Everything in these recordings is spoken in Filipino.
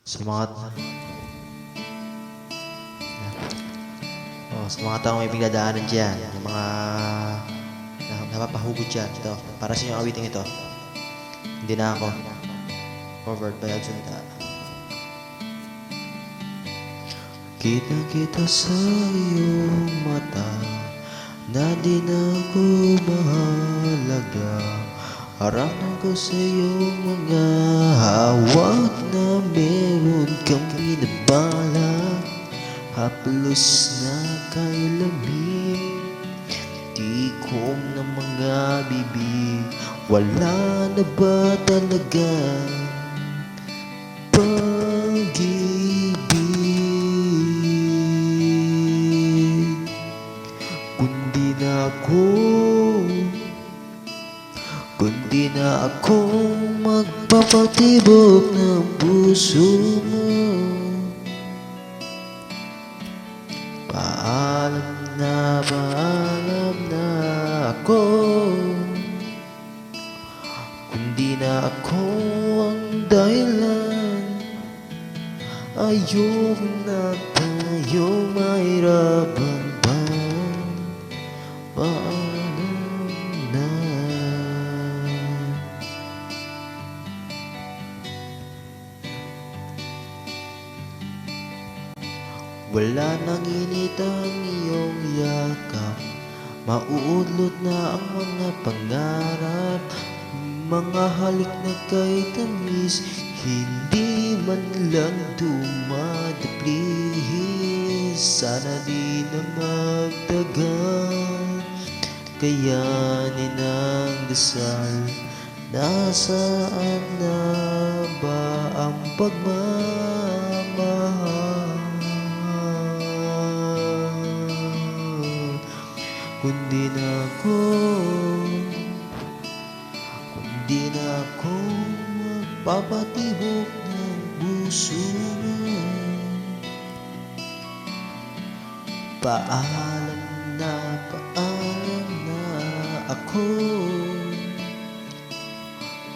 Sa mga sa mga taong may pinagdadaanan dyan, yung mga napapahugod dyan, ito, para sa inyong awiting ito. Hindi na ako. Covered by Agsunta. Kita-kita sa iyong mata na di na ako mahalaga. Harapan ko sa iyong mga hawak na meron kang binabalak. Haplos na kay lamig, tikom ng mga bibig. Wala na ba talaga pag-ibig? Kundi na akong magpapatibok ng puso mo. Paalam na ako. Kundi na ako ang dahilan. Ayoko na tayong mahirapan pa. Paalam na. Wala nang init ang iyong yakap. Mauudlot na ang mga pangarap. Mga halik na kay tamis, hindi man lang dumadaplis. Sana di na magtagal, kayanin ang dasal. Nasaan na ba ang pagmamahal? Kundi na ako magpapatibok ng puso mo. Paalam na ako.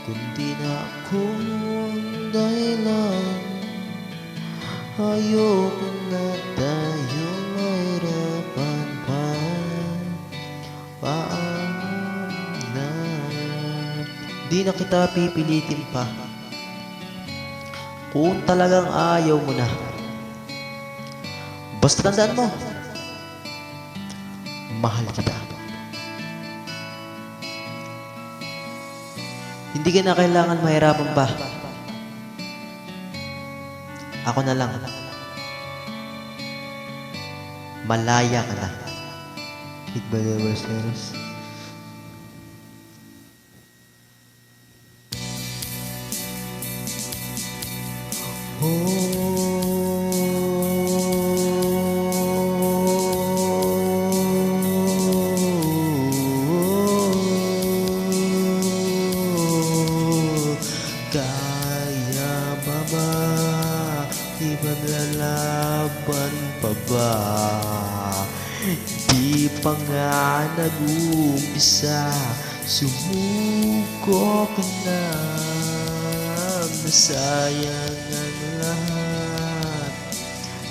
Kundi na ako ang dahilan. Ayoko na tayong mahirapan pa. Paalam na. Di na kita pipilitin pa. Kung talagang ayaw mo na, basta tandaan mo, mahal kita. Hindi ka na kailangan mahirapan pa. Ako na lang. Malaya ka na. Hit by the worst letters. Kaya ba ipaglalaban pa ba? Di pa nga nag-uumpisa, sumuko ka na. Nasayang ang lahat,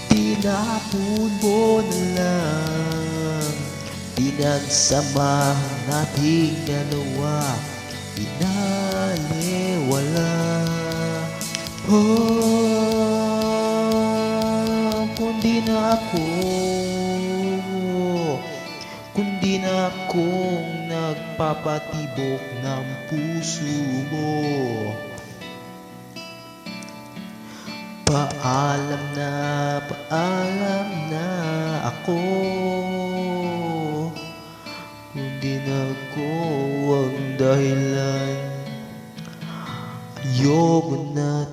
tinapon mo na lang. Pinagsamahan nating dalawa, pinaliwala. Kundi na akong nagpapatibok ng puso mo. Paalam na ako. Kundi na ako ang dahilan. Ayoko na